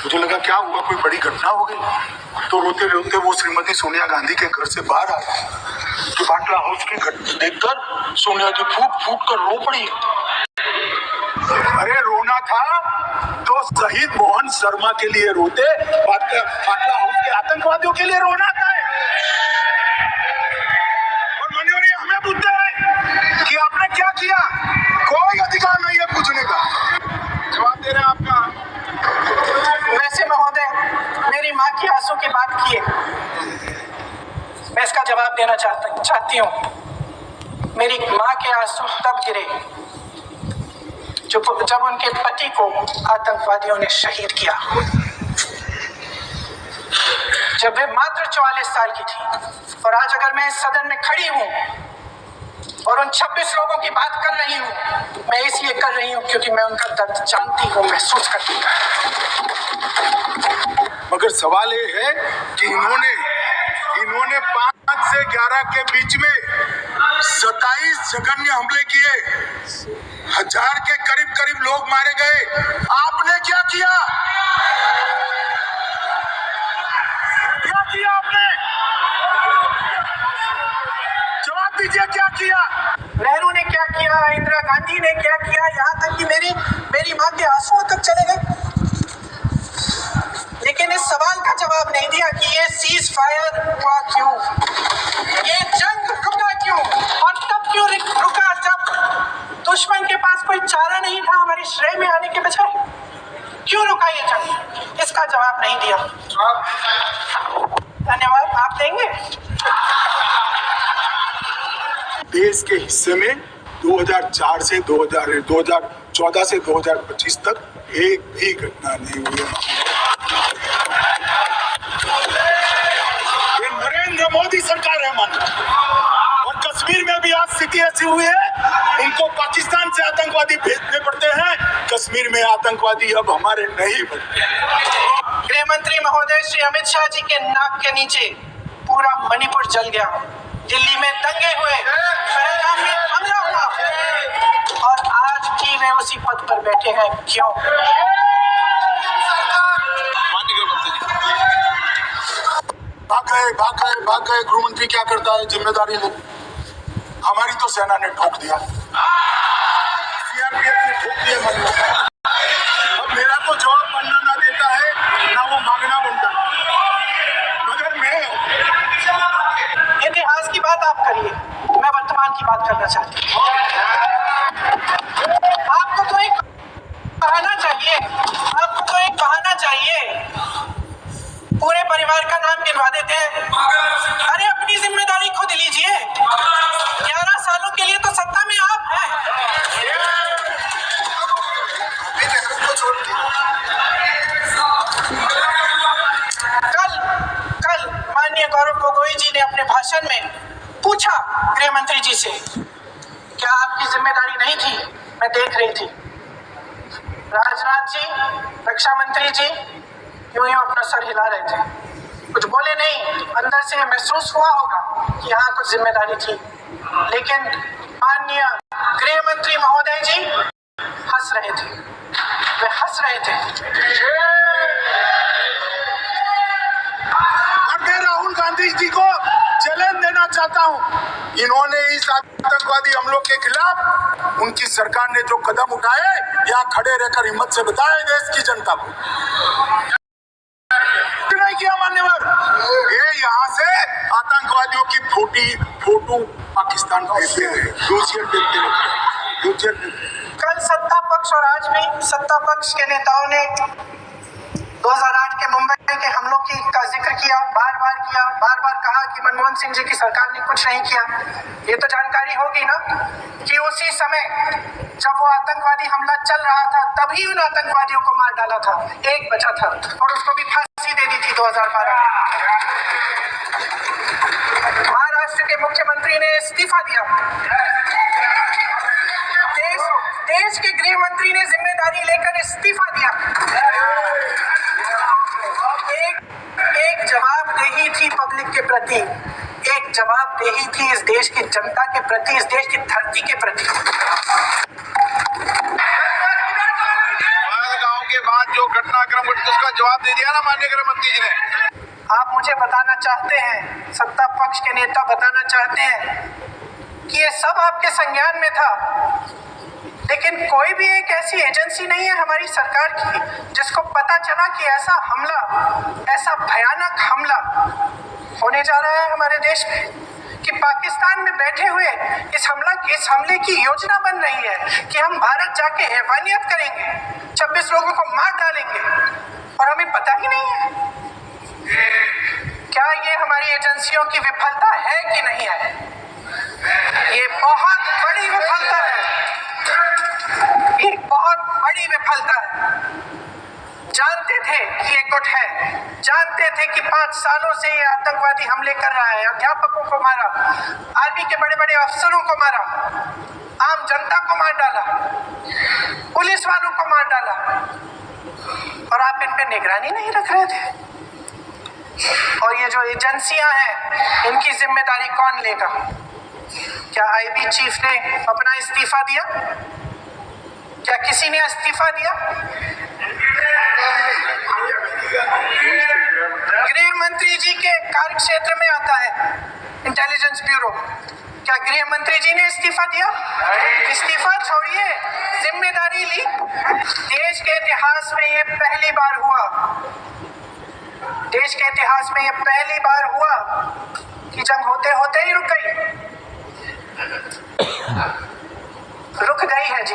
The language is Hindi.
मुझे लगा क्या हुआ, कोई बड़ी घटना हो गई। तो रोते रोते वो श्रीमती सोनिया गांधी के घर से बाहर आया तो बाटला हाउस की घटना देखकर सोनिया जी फूट फूट कर रो पड़ी। अरे रोना था तो शहीद मोहन शर्मा के लिए रोते, बाटला हाउस के आतंकवादियों के लिए रोना था। और मनोरी हमें पूछते हैं कि आपने क्या किया, कोई अधिकार नहीं है पूछने का। जवाब दे रहे हैं आपका। वैसे महोदय, मेरी माँ की आंसू की बात किए, मैं इसका जवाब देना चाहती हूँ। मेरी माँ के आंसू तब गिरे जब उनके पति को आतंकवादियों ने शहीद किया, जब वे मात्र 44 साल की थी। और आज अगर मैं इस सदन में खड़ी हूँ और उन 26 लोगों की बात कर रही हूँ, मैं इसलिए कर रही हूँ क्योंकि मैं उनका दर्द जानती हूँ, महसूस करती हूँ। मगर सवाल ये है कि इन्होंने 5 से 11 के बीच में 27 जघन्य हमले किए, 1000 के करीब लोग मारे गए। आपने क्या किया? क्या किया आपने? जवाब दीजिए, क्या किया? नेहरू ने क्या किया, इंदिरा गांधी ने क्या किया, यहाँ तक कि मेरी माँ के आंसू तक चले गए। लेकिन इस सवाल का जवाब नहीं दिया कि ये सीज फायर हुआ क्यों, ये जंग रुका क्यों, और तब क्यों रुका जब दुश्मन के पास कोई चारा नहीं था हमारे श्रेय में आने के बजाय। क्यों रुका ये जंग, इसका जवाब नहीं दिया। धन्यवाद, आप देंगे? देश के हिस्से में 2014 से 2025 तक एक भी घटना नहीं हुई है। ये नरेंद्र मोदी सरकार है मन। और कश्मीर में भी आज स्थिति ऐसी हुई है, इनको पाकिस्तान से आतंकवादी भेजने पड़ते हैं, कश्मीर में आतंकवादी अब हमारे नहीं बनते। गृह मंत्री महोदय श्री अमित शाह जी के नाक के नीचे पूरा मणिपुर जल गया, दिल्ली में दंगे हुए, पहलगाम में हमला हुआ, और आज भी वे उसी पद पर बैठे हैं। क्यों? भाग गए। गृह मंत्री क्या करता है? जिम्मेदारी ले। हमारी तो सेना ने ठोक दिया, सीआरपीएफ ने ठोक दिया। अब मेरा तो जवाब बनना ना देता है ना वो मांगना बनता है। मगर मैं इतिहास की बात आप करिए, मैं वर्तमान की बात करना चाहती हूँ। आपको तो एक बहाना चाहिए, पूरे परिवार का नाम गिनवा देते हैं। अरे अपनी जिम्मेदारी खुद लीजिए, 11 सालों के लिए तो सत्ता में आप हैं। कल माननीय गौरव गोगोई जी ने अपने भाषण में पूछा गृह मंत्री जी से, क्या आपकी जिम्मेदारी नहीं थी? मैं देख रही थी। राजनाथ जी, रक्षा मंत्री जी यूं अपना सर हिला रहे थे, कुछ बोले नहीं। अंदर से महसूस हुआ होगा कि यहाँ कुछ जिम्मेदारी थी, लेकिन माननीय गृह मंत्री महोदय जी हंस रहे थे, वे हंस रहे थे। और मैं राहुल गांधी जी को चैलेंज देना चाहता हूं, इन्होंने इस आतंकवादी हमलों के खिलाफ उनकी सरकार ने जो कदम उठाए, यहाँ खड़े रहकर हिम्मत से बताए देश की जनता को। नहीं किया मान्यवर, ये यहाँ से आतंकवादियों की फोटो पाकिस्तान भेजते रहे। कल सत्ता पक्ष और आज भी सत्ता पक्ष के नेताओं ने 2008 के मुंबई के हमलों का जिक्र किया, बार बार कहा कि मनमोहन सिंह जी की सरकार ने कुछ नहीं किया। ये तो जानकारी होगी ना कि उसी समय जब वो आतंकवादी हमला चल रहा था, तभी उन आतंकवादियों को मार डाला था, एक बचा था और उसको भी फांसी दे दी थी 2012 में। महाराष्ट्र के मुख्यमंत्री ने इस्तीफा दिया, देश के गृह मंत्री ने जिम्मेदारी लेकर इस्तीफा दिया। एक जवाबदेही थी पब्लिक के प्रति, एक जवाबदेही थी इस देश की जनता के प्रति, इस देश की धरती के प्रति। गांव के बाद जो घटनाक्रम घटा उसका जवाब दे दिया ना माननीय गृह मंत्री जी ने। आप मुझे बताना चाहते हैं, सत्ता पक्ष के नेता बताना चाहते हैं कि ये सब आपके संज्ञान में था, लेकिन कोई भी एक ऐसी एजेंसी नहीं है हमारी सरकार की जिसको पता चला कि ऐसा हमला, ऐसा भयानक हमला होने जा रहा है हमारे देश में, कि पाकिस्तान में बैठे हुए इस हमले की योजना बन रही है कि हम भारत जाके हैवानियत करेंगे, 26 लोगों को मार डालेंगे, और हमें पता ही नहीं है। क्या ये हमारी एजेंसियों की विफलता है कि नहीं है? ये बहुत बड़ी विफलता है, ये बहुत बड़ी विफलता है। जानते थे कि ये गुट है, जानते थे कि 5 सालों से ये आतंकवादी हमले कर रहा है, अध्यापकों को मारा, आर्मी के बड़े बड़े अफसरों को मारा, आम जनता को मार डाला, पुलिस वालों को मार डाला, और आप इन पे निगरानी नहीं रख रहे थे। और ये जो एजेंसियां हैं, इनकी जिम्मेदारी कौन लेगा? क्या आईबी चीफ ने अपना इस्तीफा दिया? क्या किसी ने इस्तीफा दिया? गृह मंत्री जी के कार्य क्षेत्र में आता है इंटेलिजेंस ब्यूरो। क्या गृह मंत्री जी ने इस्तीफा दिया? इस्तीफा छोड़िए, जिम्मेदारी ली। देश के इतिहास में ये पहली बार हुआ, देश के इतिहास में ये पहली बार हुआ कि जंग होते होते ही रुक गई है जी।